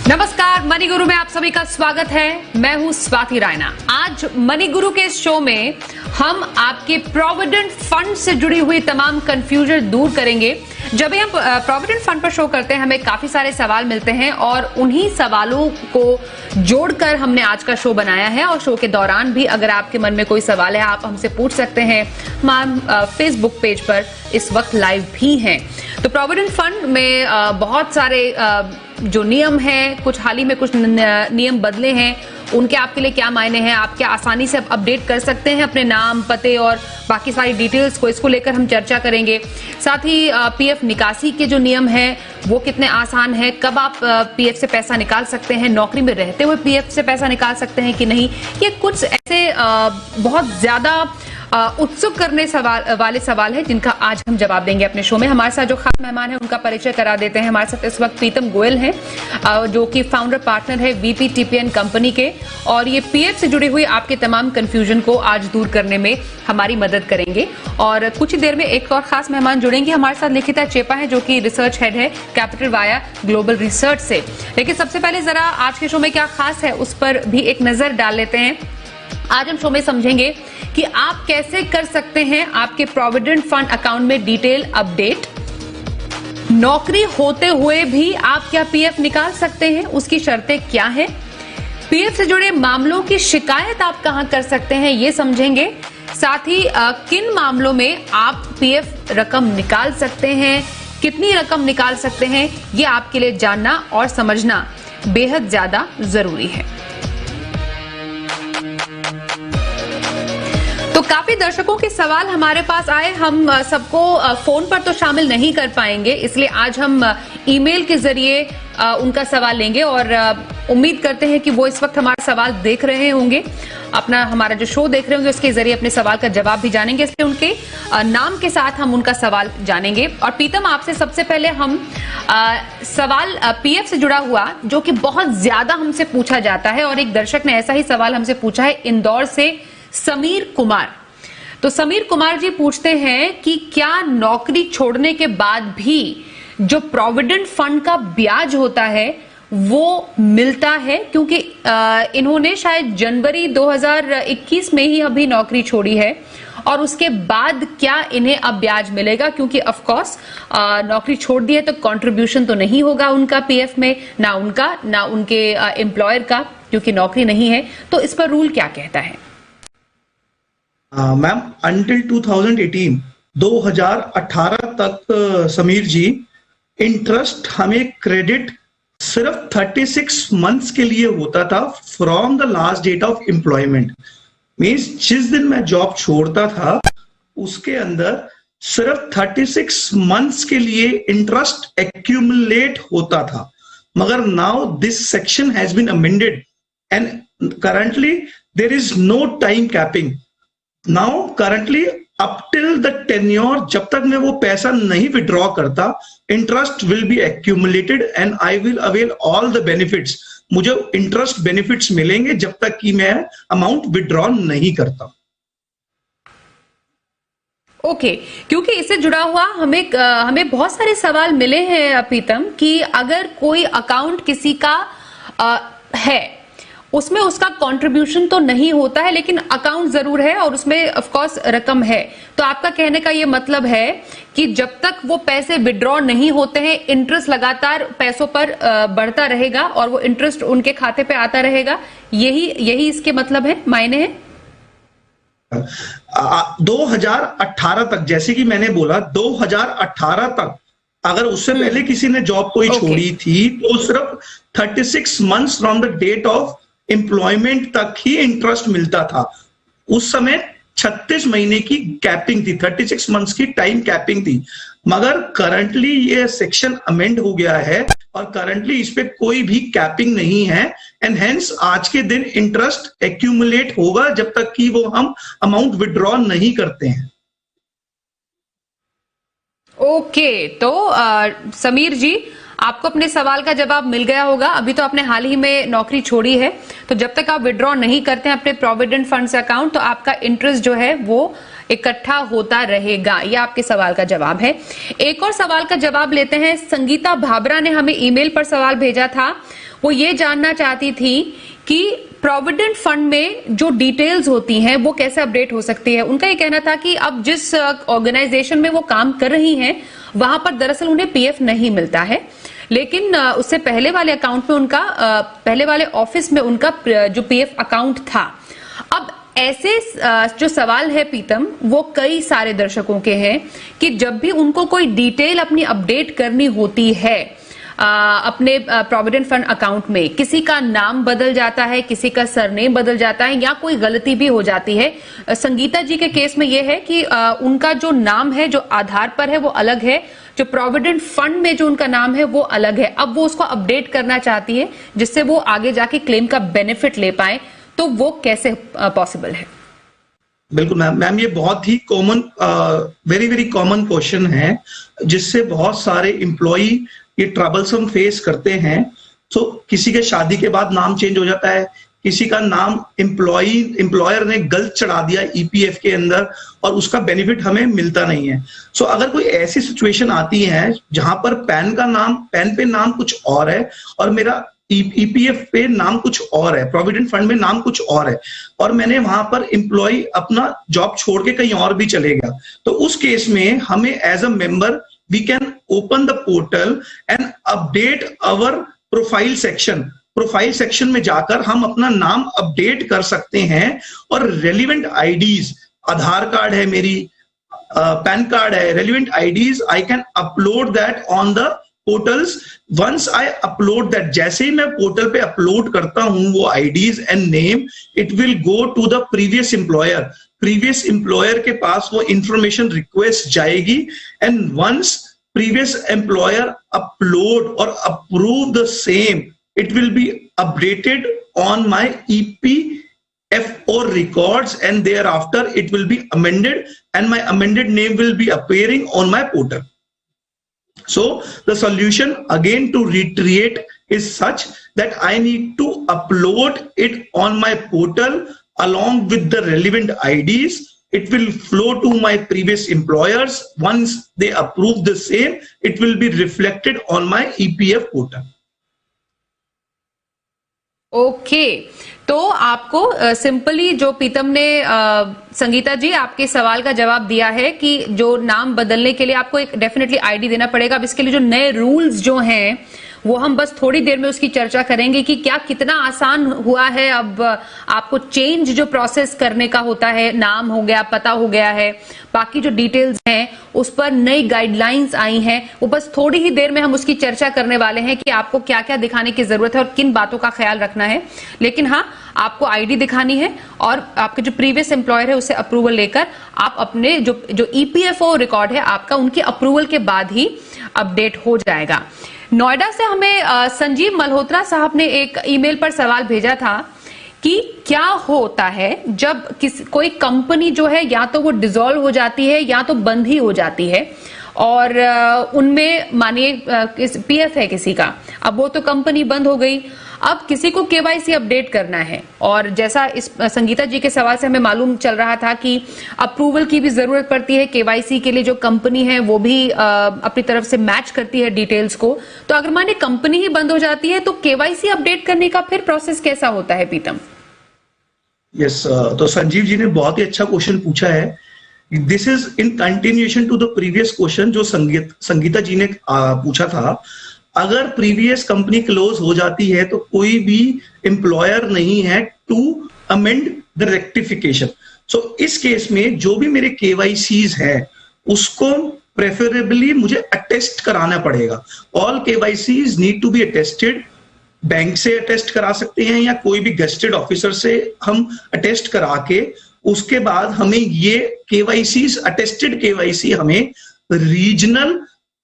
नमस्कार, मनी गुरु में आप सभी का स्वागत है। मैं हूं स्वाति रायना। आज मनी गुरु के शो में हम आपके प्रोविडेंट फंड से जुड़ी हुई तमाम कंफ्यूजन दूर करेंगे। जब भी हम प्रोविडेंट फंड पर शो करते हैं हमें काफी सारे सवाल मिलते हैं और उन्हीं सवालों को जोड़कर हमने आज का शो बनाया है। और शो के दौरान भी अगर आपके मन में कोई सवाल है आप हमसे पूछ सकते हैं। हम फेसबुक पेज पर इस वक्त लाइव भी हैं। तो प्रोविडेंट फंड में बहुत सारे जो नियम हैं, कुछ हाल ही में कुछ नियम बदले हैं, उनके आपके लिए क्या मायने हैं, आप क्या आसानी से अपडेट कर सकते हैं अपने नाम, पते और बाकी सारी डिटेल्स को, इसको लेकर हम चर्चा करेंगे। साथ ही पीएफ निकासी के जो नियम हैं वो कितने आसान है, कब आप पीएफ से पैसा निकाल सकते हैं, नौकरी में रहते हुए पीएफ से पैसा निकाल सकते हैं कि नहीं, ये कुछ ऐसे बहुत ज्यादा उत्सुक करने वाले सवाल है जिनका आज हम जवाब देंगे अपने शो में। हमारे साथ जो खास मेहमान है उनका परिचय करा देते हैं। हमारे साथ इस वक्त प्रीतम गोयल हैं जो कि फाउंडर पार्टनर है वीपी टीपीएन कंपनी के, और ये पीएफ से जुड़ी हुई आपके तमाम कंफ्यूजन को आज दूर करने में हमारी मदद करेंगे। और कुछ ही देर में एक और खास मेहमान जुड़ेंगे। हमारे साथ लिखिता चेपा है जो कि रिसर्च हेड है कैपिटल वाया ग्लोबल रिसर्च से। लेकिन सबसे पहले जरा आज के शो में क्या खास है उस पर भी एक नजर डाल लेते हैं। आज हम शो में समझेंगे कि आप कैसे कर सकते हैं आपके प्रोविडेंट फंड अकाउंट में डिटेल अपडेट। नौकरी होते हुए भी आप क्या पीएफ निकाल सकते हैं, उसकी शर्तें क्या हैं। पीएफ से जुड़े मामलों की शिकायत आप कहां कर सकते हैं ये समझेंगे। साथ ही किन मामलों में आप पीएफ रकम निकाल सकते हैं, कितनी रकम निकाल सकते हैं, ये आपके लिए जानना और समझना बेहद ज्यादा जरूरी है। तो काफी दर्शकों के सवाल हमारे पास आए। हम सबको फोन पर तो शामिल नहीं कर पाएंगे, इसलिए आज हम ईमेल के जरिए उनका सवाल लेंगे और उम्मीद करते हैं कि वो इस वक्त हमारा सवाल देख रहे होंगे, अपना हमारा जो शो देख रहे होंगे उसके जरिए अपने सवाल का जवाब भी जानेंगे। इसलिए उनके नाम के साथ हम उनका सवाल जानेंगे। और प्रीतम, आपसे सबसे पहले हम सवाल पीएफ से जुड़ा हुआ जो कि बहुत ज्यादा हमसे पूछा जाता है, और एक दर्शक ने ऐसा ही सवाल हमसे पूछा है इंदौर से समीर कुमार। तो समीर कुमार जी पूछते हैं कि क्या नौकरी छोड़ने के बाद भी जो प्रोविडेंट फंड का ब्याज होता है वो मिलता है, क्योंकि इन्होंने शायद जनवरी 2021 में ही अभी नौकरी छोड़ी है और उसके बाद क्या इन्हें अब ब्याज मिलेगा, क्योंकि ऑफ कोर्स नौकरी छोड़ दी है तो कंट्रीब्यूशन तो नहीं होगा उनका पीएफ में, ना उनका ना उनके एम्प्लॉयर का, क्योंकि नौकरी नहीं है। तो इस पर रूल क्या कहता है? मैम, अंटिल 2018 तक समीर जी इंटरेस्ट हमें क्रेडिट सिर्फ 36 मंथ्स के लिए होता था from the last date of employment. Means जिस दिन मैं जॉब छोड़ता था उसके अंदर सिर्फ 36 मंथ्स के लिए इंटरेस्ट एक्यूमुलेट होता था। मगर now this section has been amended and currently there is no time capping. Now currently up till the tenure, जब तक मैं वो पैसा नहीं विड्रॉ करता, interest will be accumulated and I will avail all the benefits. मुझे interest benefits मिलेंगे जब तक कि मैं अमाउंट विड्रॉ नहीं करता। ओके, क्योंकि इससे जुड़ा हुआ हमें बहुत सारे सवाल मिले हैं प्रीतम कि अगर कोई अकाउंट किसी का है उसमें उसका कंट्रीब्यूशन तो नहीं होता है लेकिन अकाउंट जरूर है और उसमें ऑफ कोर्स रकम है, तो आपका कहने का ये मतलब है कि जब तक वो पैसे विड्रॉ नहीं होते हैं इंटरेस्ट लगातार पैसों पर बढ़ता रहेगा और वो इंटरेस्ट उनके खाते पे आता रहेगा। यही इसके मतलब है, मायने हैं। 2018 तक, जैसे कि मैंने बोला 2018 तक अगर उससे पहले किसी ने जॉब कोई छोड़ी थी तो सिर्फ 36 months from the date of employment तक ही इंटरेस्ट मिलता था। उस समय 36 महीने की कैपिंग थी, 36 मंथ्स की टाइम कैपिंग थी। मगर करंटली ये सेक्शन अमेंड हो गया है और करंटली इस पे कोई भी कैपिंग नहीं है एंड हेंस आज के दिन इंटरेस्ट एक्यूमुलेट होगा जब तक कि वो हम अमाउंट विड्रॉ नहीं करते हैं। ओके, तो समीर जी आपको अपने सवाल का जवाब मिल गया होगा। अभी तो आपने हाल ही में नौकरी छोड़ी है, तो जब तक आप विड्रॉ नहीं करते हैं अपने प्रोविडेंट फंड से अकाउंट तो आपका इंटरेस्ट जो है वो इकट्ठा होता रहेगा? यह आपके सवाल का जवाब है। एक और सवाल का जवाब लेते हैं। संगीता भाबरा ने हमें ईमेल पर सवाल भेजा था। वो ये जानना चाहती थी कि प्रोविडेंट फंड में जो डिटेल्स होती हैं वो कैसे अपडेट हो सकती है। उनका ये कहना था कि अब जिस ऑर्गेनाइजेशन में वो काम कर रही हैं वहां पर दरअसल उन्हें पीएफ नहीं मिलता है, लेकिन उससे पहले वाले अकाउंट में उनका पहले वाले ऑफिस में उनका जो पीएफ अकाउंट था। अब ऐसे जो सवाल है पीतम, वो कई सारे दर्शकों के हैं कि जब भी उनको कोई डिटेल अपनी अपडेट करनी होती है अपने प्रोविडेंट फंड अकाउंट में, किसी का नाम बदल जाता है, किसी का सरनेम बदल जाता है या कोई गलती भी हो जाती है। संगीता जी के केस में यह है कि उनका जो नाम है जो आधार पर है वो अलग है, जो प्रोविडेंट फंड में जो उनका नाम है वो अलग है। अब वो उसको अपडेट करना चाहती है जिससे वो आगे जाके क्लेम का बेनिफिट ले पाए, तो वो कैसे पॉसिबल है? बिल्कुल मैम, ये बहुत ही common, very very common question है जिससे बहुत सारे एम्प्लॉई ये ट्रबलसम फेस करते हैं। तो किसी के शादी के बाद नाम चेंज हो जाता है, किसी का नाम एम्प्लॉयर ने गलत चढ़ा दिया ईपीएफ के अंदर और उसका बेनिफिट हमें मिलता नहीं है। सो अगर कोई ऐसी सिचुएशन आती है जहां पर पैन पे नाम कुछ और है और मेरा ईपीएफ पे नाम कुछ और है, प्रोविडेंट फंड में नाम कुछ और है, और मैंने वहां पर एम्प्लॉय अपना जॉब छोड़ के कहीं और भी चले गया, तो उस केस में हमें as a member we can open the portal and update our profile section. Profile section में जाकर हम अपना नाम अपडेट कर सकते हैं और रेलिवेंट आईडीज, आधार कार्ड है मेरी, पैन कार्ड है, relevant IDs I can upload that on the portals. Once I upload that, जैसे ही मैं पोर्टल पे अपलोड करता हूं वो IDs and name, it will go to the previous employer. Previous employer के पास वो इंफॉर्मेशन रिक्वेस्ट जाएगी and once previous employer upload और approve the same, it will be updated on my EPFO records and thereafter it will be amended and my amended name will be appearing on my portal. So the solution again to reiterate is such that I need to upload it on my portal along with the relevant IDs. It will flow to my previous employers. Once they approve the same, it will be reflected on my EPF portal. Okay, तो आपको simply जो पीतम ने संगीता जी आपके सवाल का जवाब दिया है कि जो नाम बदलने के लिए आपको एक डेफिनेटली आईडी देना पड़ेगा। अब इसके लिए जो नए रूल्स जो हैं वो हम बस थोड़ी देर में उसकी चर्चा करेंगे कि क्या कितना आसान हुआ है। अब आपको चेंज जो प्रोसेस करने का होता है, नाम हो गया, पता हो गया है, बाकी जो डिटेल्स हैं उस पर नई गाइडलाइंस आई हैं, वो बस थोड़ी ही देर में हम उसकी चर्चा करने वाले हैं कि आपको क्या क्या दिखाने की जरूरत है और किन बातों का ख्याल रखना है। लेकिन हाँ, आपको आईडी दिखानी है और आपके जो प्रीवियस एम्प्लॉयर है उससे अप्रूवल लेकर आप अपने जो ईपीएफओ रिकॉर्ड है आपका, उनके अप्रूवल के बाद ही अपडेट हो जाएगा। नोएडा से हमें संजीव मल्होत्रा साहब ने एक ईमेल पर सवाल भेजा था कि क्या होता है जब कोई कंपनी जो है या तो वो डिसॉल्व हो जाती है या तो बंद ही हो जाती है और उनमें मानिए पीएफ है किसी का, अब वो तो कंपनी बंद हो गई, अब किसी को केवाईसी अपडेट करना है और जैसा इस संगीता जी के सवाल से हमें मालूम चल रहा था कि अप्रूवल की भी जरूरत पड़ती है केवाईसी के लिए, जो कंपनी है वो भी अपनी तरफ से मैच करती है डिटेल्स को। तो अगर माने कंपनी ही बंद हो जाती है तो केवाईसी अपडेट करने का फिर प्रोसेस कैसा होता है पीतम? यस, तो संजीव जी ने बहुत ही अच्छा क्वेश्चन पूछा है। This is in continuation to the previous question जो संगीता जी ने पूछा था। अगर प्रीवियस कंपनी क्लोज हो जाती है तो कोई भी एम्प्लॉयर नहीं है टू अमेंड द रेक्टिफिकेशन। सो इस केस में जो भी मेरे केवाईसीज है उसको प्रेफरेबली मुझे अटेस्ट कराना पड़ेगा। All KYCs need to be attested. Bank से अटेस्ट करा सकते हैं या कोई भी गेस्टेड ऑफिसर से हम अटेस्ट करा के उसके बाद हमें ये केवाईसीज, अटेस्टेड केवाईसी हमें रीजनल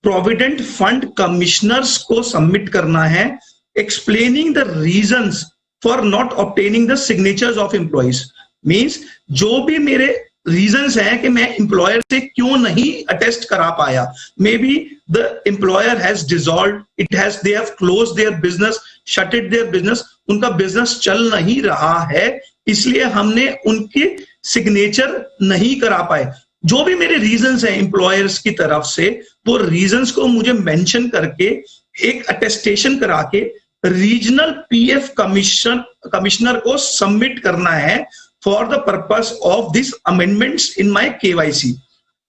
प्रोविडेंट फंड कमिश्नर्स को सबमिट करना है, explaining the reasons for not obtaining the signatures of employees. Means जो भी मेरे रीजंस हैं कि मैं एम्प्लॉयर से क्यों नहीं अटेस्ट करा पाया, maybe the employer has dissolved, they have closed their business, shutted their business, उनका बिजनेस चल नहीं रहा है, इसलिए हमने उनके सिग्नेचर नहीं करा पाए, जो भी मेरे रीजंस हैं एम्प्लॉयर्स की तरफ से, वो रीजंस को मुझे मेंशन करके एक अटेस्टेशन करा के रीजनल पीएफ कमिश्नर को सबमिट करना है for the purpose of this amendments in my KYC.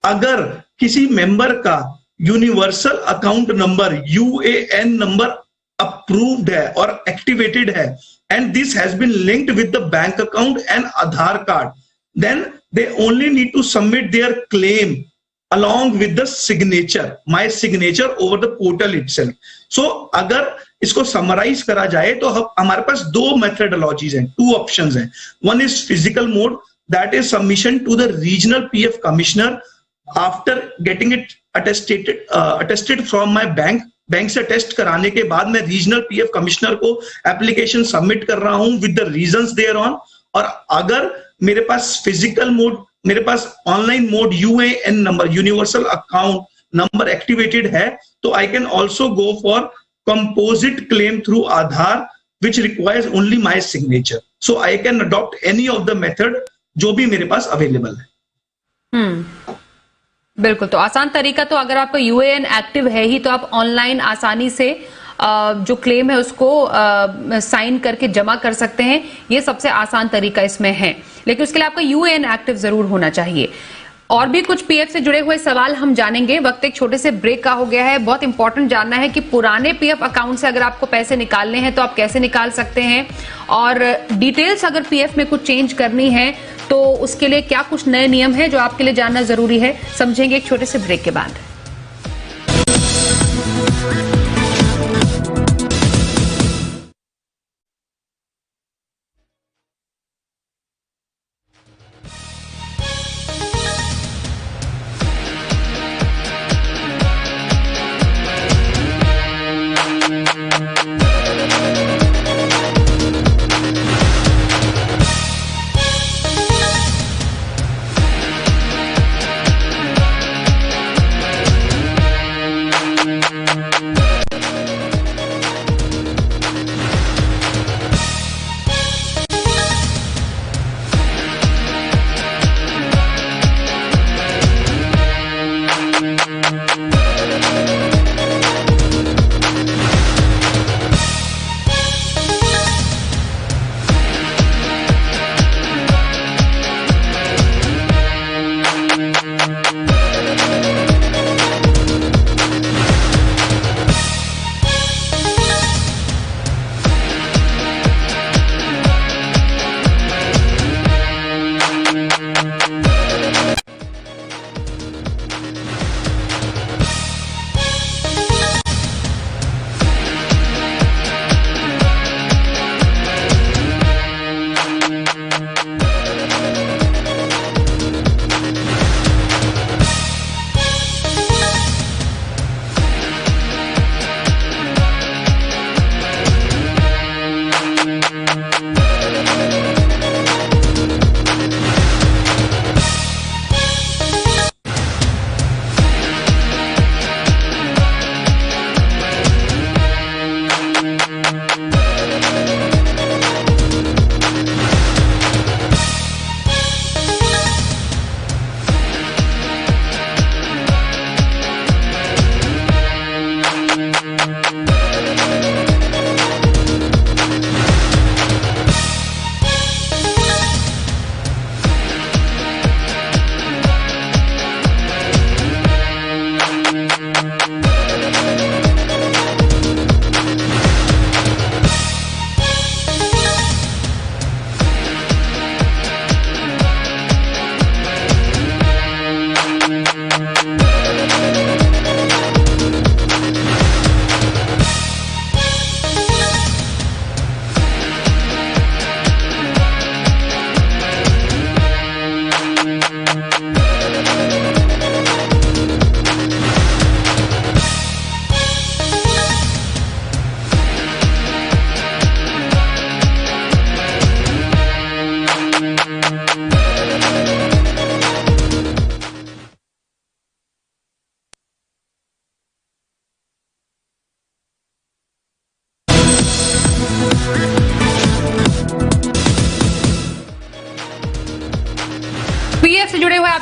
अगर किसी मेंबर का universal account number UAN number approved है और एक्टिवेटेड है and this has been linked with the bank account and Aadhaar card, then they only need to submit their claim along with the signature, my signature over the portal itself. So अगर इसको summarise करा जाए तो हमारे पास दो methodologies हैं, two options हैं। One is physical mode, that is submission to the regional PF commissioner after getting it attested from my bank से टेस्ट कराने के बाद मैं रीजनल पीएफ कमिश्नर को एप्लीकेशन सबमिट कर रहा हूं with the reasons there on. और अगर मेरे पास फिजिकल मोड, मेरे पास online mode UAN number, universal account number activated है, तो I can also go for composite claim through Aadhaar which requires only my signature. So I can adopt any of the method जो भी मेरे पास available है। बिल्कुल, तो आसान तरीका, तो अगर आपका यूएएन एक्टिव है ही तो आप ऑनलाइन आसानी से जो क्लेम है उसको साइन करके जमा कर सकते हैं। ये सबसे आसान तरीका इसमें है, लेकिन उसके लिए आपका यूएएन एक्टिव जरूर होना चाहिए। और भी कुछ पीएफ से जुड़े हुए सवाल हम जानेंगे। वक्त एक छोटे से ब्रेक का हो गया है। बहुत इंपॉर्टेंट जानना है कि पुराने पीएफ अकाउंट से अगर आपको पैसे निकालने हैं तो आप कैसे निकाल सकते हैं, और डिटेल्स अगर पीएफ में कुछ चेंज करनी है तो उसके लिए क्या कुछ नए नियम है जो आपके लिए जानना जरूरी है, समझेंगे एक छोटे से ब्रेक के बाद।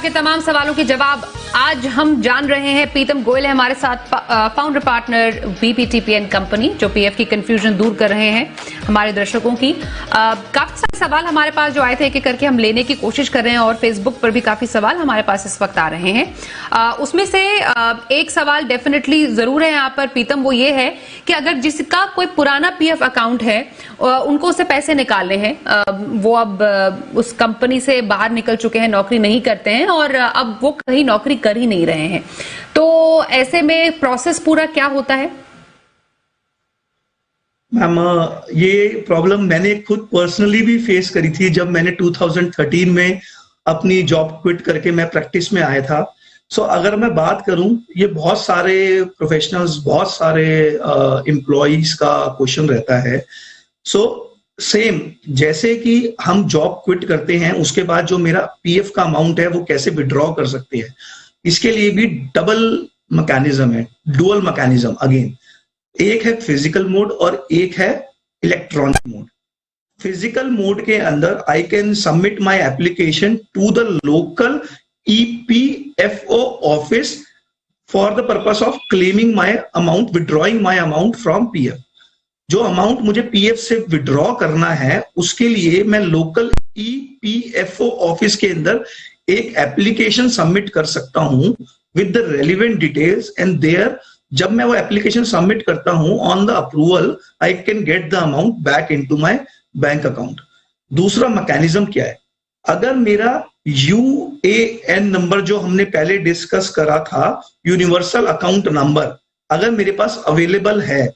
आपके तमाम सवालों के जवाब आज हम जान रहे हैं। प्रीतम गोयल है हमारे साथ, फाउंडर पार्टनर बीपीटीपीएन कंपनी, जो पीएफ की कंफ्यूजन दूर कर रहे हैं हमारे दर्शकों की। काफी सारे सवाल हमारे पास जो आए थे, एक करके हम लेने की कोशिश कर रहे हैं और फेसबुक पर भी काफी सवाल हमारे पास इस वक्त आ रहे हैं। उसमें से एक सवाल डेफिनेटली जरूर है यहाँ पर प्रीतम, वो ये है कि अगर जिसका कोई पुराना पीएफ अकाउंट है, उनको उससे पैसे निकालने हैं, वो अब उस कंपनी से बाहर निकल चुके हैं, नौकरी नहीं करते हैं और अब वो कहीं नौकरी कर ही नहीं रहे हैं, तो ऐसे में प्रोसेस पूरा क्या होता है? मैम, ये प्रॉब्लम मैंने खुद पर्सनली भी फेस करी थी जब मैंने 2013 में अपनी जॉब क्विट करके मैं प्रैक्टिस में आया था। सो अगर मैं बात करूं, ये बहुत सारे प्रोफेशनल्स, बहुत सारे एम्प्लॉइज का क्वेश्चन रहता है। सो सेम जैसे कि हम जॉब क्विट करते हैं, उसके बाद जो मेरा पीएफ का अमाउंट है वो कैसे विड्रॉ कर सकते हैं, इसके लिए भी डबल मैकेनिज्म है, डुअल मैकेनिज्म। अगेन, एक है फिजिकल मोड और एक है इलेक्ट्रॉनिक मोड। फिजिकल मोड के अंदर I can submit my application to the local EPFO office for the purpose of claiming my amount, withdrawing my amount from PF. जो amount मुझे PF से विड्रॉ करना है, उसके लिए मैं लोकल ईपीएफओ ऑफिस के अंदर एक एप्लीकेशन सबमिट कर सकता हूं with the relevant details, and there जब मैं वो एप्लीकेशन सबमिट करता हूं, on the approval I can get the amount back into my bank account. दूसरा मैकेनिज्म क्या है, अगर मेरा यूएएन नंबर जो हमने पहले डिस्कस करा था, यूनिवर्सल अकाउंट नंबर, अगर मेरे पास अवेलेबल है,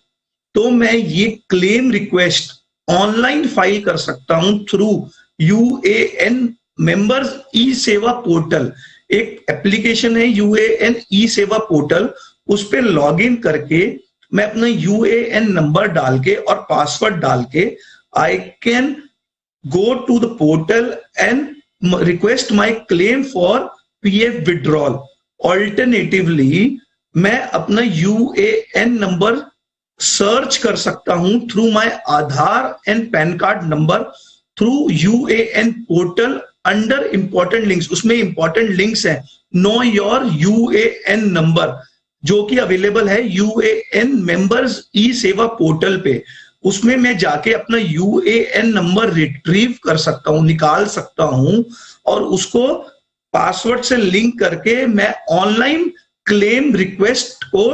तो मैं ये क्लेम रिक्वेस्ट ऑनलाइन फाइल कर सकता हूं थ्रू यूएएन मेंबर्स ई सेवा पोर्टल। एक एप्लीकेशन है यूएएन ई सेवा पोर्टल, उस पर लॉग इन करके मैं अपना यूएएन नंबर डाल के और पासवर्ड डाल के I can go to the portal and request my claim for PF withdrawal. Alternatively मैं अपना यूएएन नंबर सर्च कर सकता हूं through my Aadhaar and PAN card number through UAN portal under important links. उसमें इंपॉर्टेंट लिंक्स हैं, know your UAN number, जो कि available है यूएएन मेंबर्स ई सेवा पोर्टल पे। उसमें मैं जाके अपना यूएएन नंबर रिट्रीव कर सकता हूं, निकाल सकता हूं, और उसको पासवर्ड से लिंक करके मैं ऑनलाइन क्लेम रिक्वेस्ट को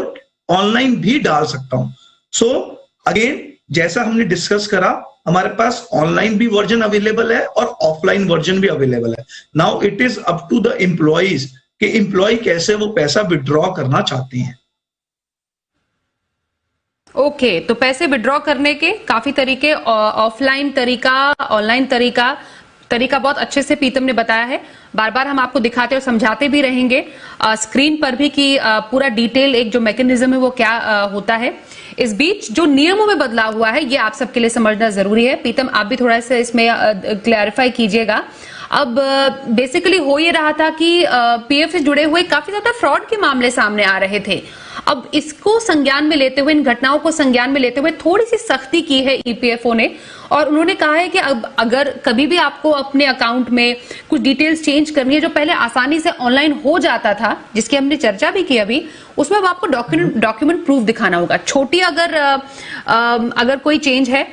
ऑनलाइन भी डाल सकता हूं। सो अगेन, जैसा हमने डिस्कस करा, हमारे पास ऑनलाइन भी वर्जन अवेलेबल है और ऑफलाइन वर्जन भी अवेलेबल है। Now it is up to the employees कि एम्प्लॉय कैसे वो पैसा विड्रॉ करना चाहते हैं। ओके, तो पैसे विड्रॉ करने के काफी तरीके, ऑफलाइन तरीका, ऑनलाइन तरीका बहुत अच्छे से प्रीतम ने बताया है। बार बार हम आपको दिखाते और समझाते भी रहेंगे स्क्रीन पर भी कि पूरा डिटेल एक जो मैकेनिज्म है वो क्या होता है। इस बीच जो नियमों में बदलाव हुआ है, ये आप सबके लिए समझना जरूरी है। प्रीतम, आप भी थोड़ा सा इसमें क्लैरिफाई कीजिएगा। अब बेसिकली हो ये रहा था कि पीएफ से जुड़े हुए काफी ज्यादा फ्रॉड के मामले सामने आ रहे थे। अब इसको संज्ञान में लेते हुए, इन घटनाओं को संज्ञान में लेते हुए थोड़ी सी सख्ती की है ईपीएफओ ने, और उन्होंने कहा है कि अब अगर कभी भी आपको अपने अकाउंट में कुछ डिटेल्स चेंज करनी है, जो पहले आसानी से ऑनलाइन हो जाता था, जिसकी हमने चर्चा भी की अभी, उसमें अब आपको डॉक्यूमेंट प्रूफ दिखाना होगा। छोटी अगर कोई चेंज है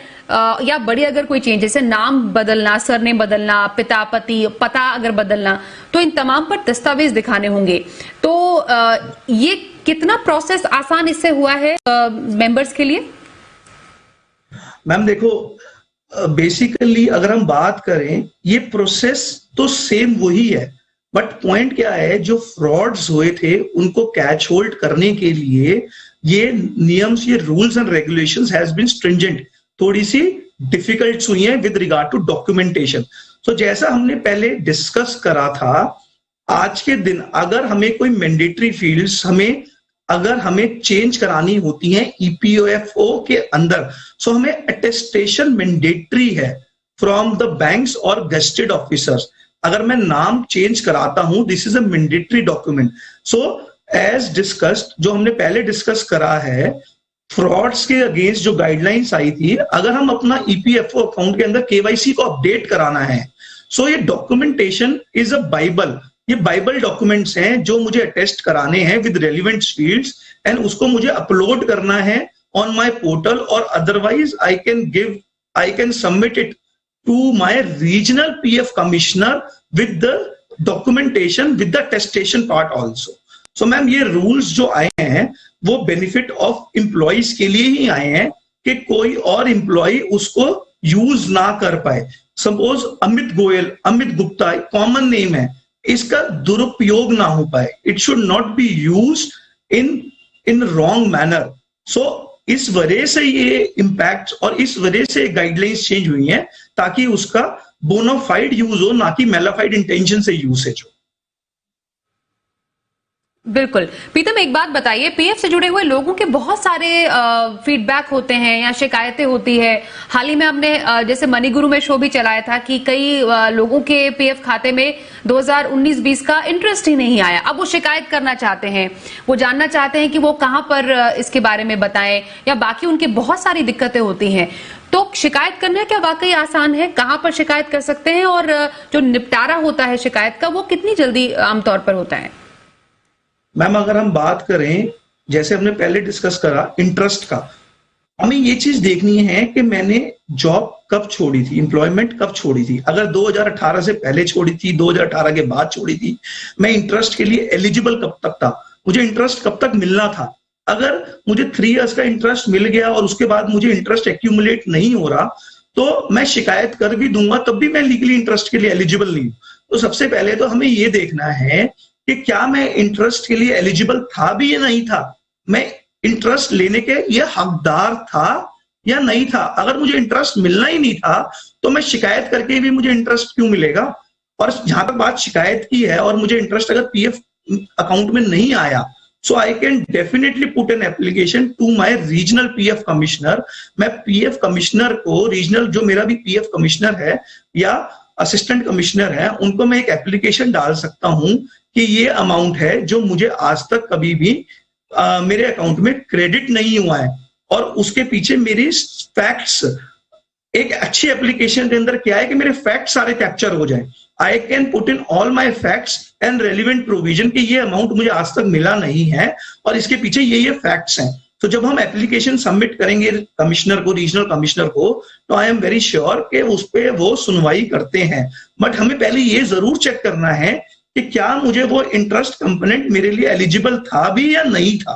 या बड़ी अगर कोई चेंज, जैसे नाम बदलना, सरनेम बदलना, पिता पति पता अगर बदलना, तो इन तमाम पर दस्तावेज दिखाने होंगे। तो ये कितना प्रोसेस आसान इससे हुआ है मेंबर्स के लिए? मैम देखो, बेसिकली अगर हम बात करें, ये प्रोसेस तो सेम वही है, बट पॉइंट क्या है, जो फ्रॉड्स हुए थे उनको कैच होल्ड करने के लिए ये नियम्स, ये rules and regulations has been stringent, थोड़ी सी डिफिकल्ट हुई है with regard to documentation. So जैसा हमने पहले डिस्कस करा था, आज के दिन अगर हमें कोई मैंडेटरी फील्ड्स अगर हमें चेंज करानी होती हैं ईपीएफओ के अंदर, सो हमें अटेस्टेशन मैंडेटरी है फ्रॉम द बैंक्स और गेस्टेड ऑफिसर्स। अगर मैं नाम चेंज कराता हूं, this is a mandatory document. So as discussed, जो हमने पहले डिस्कस करा है, फ्रॉड्स के अगेंस्ट जो गाइडलाइंस आई थी, अगर हम अपना ईपीएफओ अकाउंट के अंदर केवाईसी को अपडेट कराना है, सो ये डॉक्यूमेंटेशन इज अ बाइबल ये बाइबल डॉक्यूमेंट्स हैं जो मुझे अटेस्ट कराने हैं विद रेलिवेंट फील्ड्स, एंड उसको मुझे अपलोड करना है ऑन माय पोर्टल, और otherwise I can submit it to my regional PF commissioner with the documentation with the attestation part also. So ma'am, ये रूल्स जो आए हैं वो बेनिफिट ऑफ एम्प्लॉइज के लिए ही आए हैं कि कोई और एम्प्लॉय उसको यूज ना कर पाए। Suppose Amit Goyal, Amit Gupta common name है, इसका दुरुपयोग ना हो पाए। It should not be used in wrong manner. So इस वजह से ये इम्पैक्ट और इस वजह से गाइडलाइंस चेंज हुई हैं ताकि उसका बोनाफाइड यूज हो, ना कि मेलाफाइड इंटेंशन से यूसेज हो। बिल्कुल। प्रीतम, एक बात बताइए, पीएफ से जुड़े हुए लोगों के बहुत सारे फीडबैक होते हैं या शिकायतें होती है। हाल ही में हमने जैसे मनी गुरु में शो भी चलाया था कि कई लोगों के पीएफ खाते में 2019-20 का इंटरेस्ट ही नहीं आया। अब वो शिकायत करना चाहते हैं, वो जानना चाहते हैं कि वो कहां पर इसके बारे में बताएं, या बाकी उनकी बहुत सारी दिक्कतें होती हैं। तो शिकायत करना क्या वाकई आसान है? कहां पर शिकायत कर सकते हैं, और जो निपटारा होता है शिकायत का वो कितनी जल्दी आमतौर पर होता है? मैम, अगर हम बात करें, जैसे हमने पहले डिस्कस करा इंटरेस्ट का, हमें ये चीज देखनी है कि मैंने जॉब कब छोड़ी थी, एम्प्लॉयमेंट कब छोड़ी थी। अगर 2018 से पहले छोड़ी थी, 2018 के बाद छोड़ी थी, मैं इंटरेस्ट के लिए एलिजिबल कब तक था, मुझे इंटरेस्ट कब तक मिलना था। अगर मुझे 3 इयर्स का इंटरेस्ट मिल गया और उसके बाद मुझे इंटरेस्ट एक्यूमुलेट नहीं हो रहा, तो मैं शिकायत कर भी दूंगा, तब भी मैं लीगली इंटरेस्ट के लिए एलिजिबल नहीं हूं। तो सबसे पहले तो हमें ये देखना है कि क्या मैं इंटरेस्ट के लिए एलिजिबल था भी या नहीं था, मैं इंटरेस्ट लेने के ये हकदार था या नहीं था। अगर मुझे इंटरेस्ट मिलना ही नहीं था तो मैं शिकायत करके भी मुझे इंटरेस्ट क्यों मिलेगा। और जहां तक बात शिकायत की है और मुझे इंटरेस्ट अगर पीएफ अकाउंट में नहीं आया, so I can definitely put an application to my regional PF commissioner. मैं पीएफ कमिश्नर को, रीजनल जो मेरा भी पीएफ कमिश्नर है या असिस्टेंट कमिश्नर है, उनको मैं एक एप्लीकेशन डाल सकता हूं कि ये अमाउंट है जो मुझे आज तक कभी भी मेरे अकाउंट में क्रेडिट नहीं हुआ है, और उसके पीछे मेरी फैक्ट्स, एक अच्छी एप्लीकेशन के अंदर क्या है कि मेरे फैक्ट्स सारे कैप्चर हो जाए। I can put in all my facts and relevant provision कि ये अमाउंट मुझे आज तक मिला नहीं है और इसके पीछे ये फैक्ट्स हैं। तो जब हम एप्लीकेशन सबमिट करेंगे कमिश्नर को, रीजनल कमिश्नर को, तो आई एम वेरी श्योर कि उस पर वो सुनवाई करते हैं। बट हमें पहले ये जरूर चेक करना है कि क्या मुझे वो इंटरेस्ट कंपोनेंट मेरे लिए एलिजिबल था भी या नहीं था।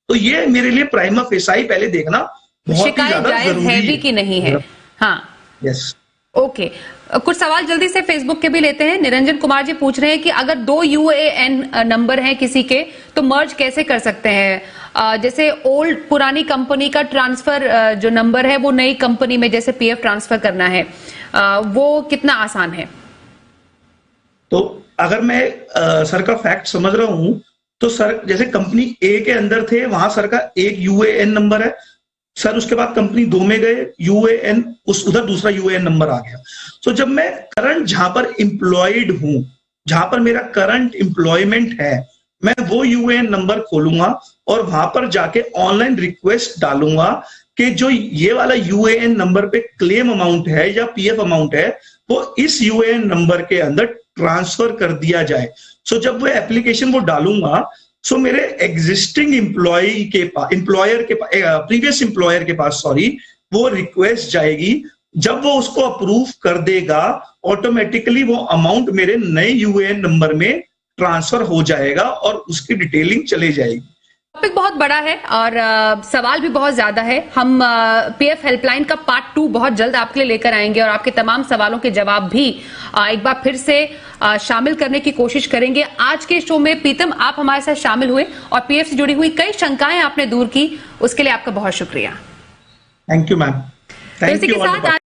तो ये मेरे लिए प्राइमा फेसाई पहले देखना बहुत ही ज्यादा जरूरी है भी कि नहीं है। हाँ, यस, ओके। कुछ सवाल जल्दी से फेसबुक के भी लेते हैं। निरंजन कुमार जी पूछ रहे हैं कि अगर 2 यूएएन नंबर हैं किसी के, तो मर्ज कैसे कर सकते हैं? जैसे ओल्ड पुरानी कंपनी का ट्रांसफर जो नंबर है वो नई कंपनी में जैसे पीएफ ट्रांसफर करना है, वो कितना आसान है? तो अगर मैं सर का फैक्ट समझ रहा हूं, तो सर जैसे कंपनी ए के अंदर थे, वहां सर का एक यूएएन नंबर है सर, उसके बाद कंपनी 2 में गए, यूएएन उधर दूसरा यूएएन नंबर आ गया। सो जब मैं करंट जहां पर एम्प्लॉयड हूं, जहां पर मेरा करंट एम्प्लॉयमेंट है, मैं वो यूएएन नंबर खोलूंगा और वहां पर जाके ऑनलाइन रिक्वेस्ट डालूंगा कि जो ये वाला यूएएन नंबर पे क्लेम अमाउंट है या पीएफ अमाउंट है, वो इस यूएएन नंबर के अंदर ट्रांसफर कर दिया जाए। सो जब वो एप्लीकेशन वो डालूंगा, सो मेरे एग्जिस्टिंग प्रीवियस एम्प्लॉयर के पास वो रिक्वेस्ट जाएगी। जब वो उसको अप्रूव कर देगा, ऑटोमेटिकली वो अमाउंट मेरे नए यूएएन नंबर में ट्रांसफर हो जाएगा और उसकी डिटेलिंग चली जाएगी। टॉपिक बहुत बड़ा है और सवाल भी बहुत ज्यादा है। हम पीएफ हेल्पलाइन का पार्ट 2 बहुत जल्द आपके लिए लेकर आएंगे और आपके तमाम सवालों के जवाब भी एक बार फिर से शामिल करने की कोशिश करेंगे। आज के शो में प्रीतम, आप हमारे साथ शामिल हुए और पीएफ से जुड़ी हुई कई शंकाएं आपने दूर की, उसके लिए आपका बहुत शुक्रिया। Thank you ma'am. इसी के साथ